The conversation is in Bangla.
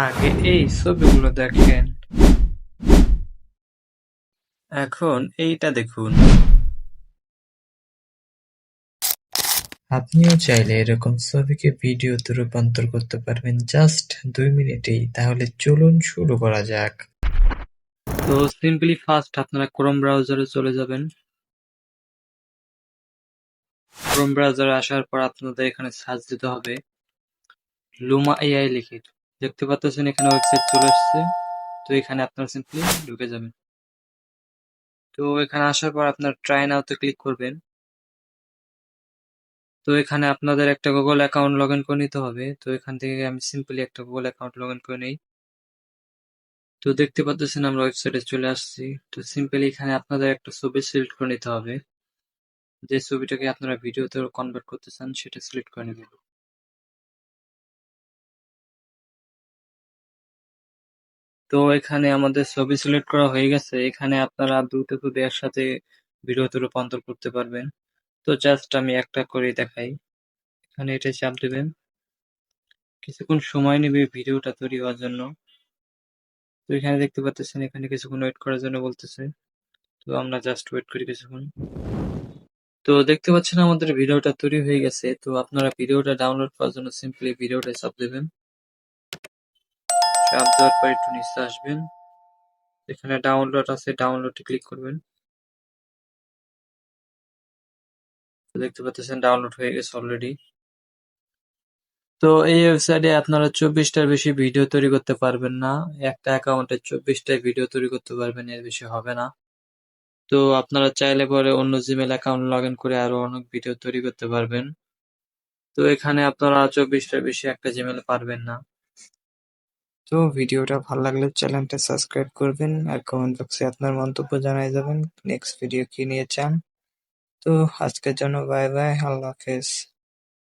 আগে এই ছবিগুলো দেখেন, এখন এইটা দেখুন। আপনিও চাইলে এরকম ছবিকে ভিডিওতে রূপান্তর করতে পারবেন জাস্ট 2 মিনিটেই। তাহলে চলুন শুরু করা যাক। তো সিম্পলি ফার্স্ট আপনারা ক্রোম ব্রাউজারে চলে যাবেন। ক্রোম ব্রাউজারে আসার পর আপনাদের এখানে সার্চ দিতে হবে লুমা এআই লিখে। দেখতে পাচ্ছেন এখানে ওয়েবসাইট চলে আসছে। তো এখানে আপনারা সিম্পলি ঢুকে যাবেন। তো এখানে আসার পর আপনার ট্রাই নাওতে ক্লিক করবেন। তো এখানে আপনাদের একটা গুগল অ্যাকাউন্ট লগ ইন করে নিতে হবে। তো এখান থেকে আমি সিম্পলি একটা গুগল অ্যাকাউন্ট লগ ইন করে নিই। তো দেখতে পাচ্ছেন আমরা ওয়েবসাইটে চলে আসছি। তো সিম্পলি এখানে আপনাদের একটা ছবি সিলেক্ট করে নিতে হবে। যে ছবিটাকে আপনারা ভিডিওতে কনভার্ট করতে চান সেটা সিলেক্ট করে নেবেন। তো এখানে আমাদের ছবি সিলেক্ট করা হয়ে গেছে। এখানে আপনারা দুটো ছবি একসাথে ভিডিওতে রূপান্তর করতে পারবেন। তো জাস্ট আমি একটা করে দেখাই। এখানে এটা চাপ দেবেন। কিছুক্ষণ সময় নেবে ভিডিওটা তৈরি হওয়ার জন্য। তো এখানে দেখতে পাচ্ছেন এখানে কিছুক্ষণ ওয়েট করার জন্য বলতেছে। তো আমরা জাস্ট ওয়েট করি কিছুক্ষণ। তো দেখতে পাচ্ছেন আমাদের ভিডিওটা তৈরি হয়ে গেছে। তো আপনারা ভিডিওটা ডাউনলোড করার জন্য সিম্পলি ভিডিওটা চাপ দেবেন। চাপ দেওয়ার পর একটু নিচে আসবেন। এখানে ডাউনলোড আছে, ডাউনলোডে ক্লিক করবেন। তো দেখতে পাচ্ছেন ডাউনলোড হয়ে গেছে অলরেডি। তো এই ওয়েবসাইটে আপনারা 24টার বেশি ভিডিও তৈরি করতে পারবেন না। একটা অ্যাকাউন্টে 24টাই ভিডিও তৈরি করতে পারবেন, এর বেশি হবে না। তো আপনারা চাইলে পরে অন্য জিমেল অ্যাকাউন্ট লগ ইন করে আরো অনেক ভিডিও তৈরি করতে পারবেন। তো এখানে আপনারা 24টার বেশি একটা জিমেলে পারবেন না। তো ভিডিওটা ভালো লাগলে চ্যানেলটা সাবস্ক্রাইব করবেন আর কমেন্ট বক্সে আপনার মন্তব্য জানিয়ে যাবেন নেক্সট ভিডিও কি নিয়ে চান। তো আজকের জন্য বাই বাই, আল্লাহ হাফেজ।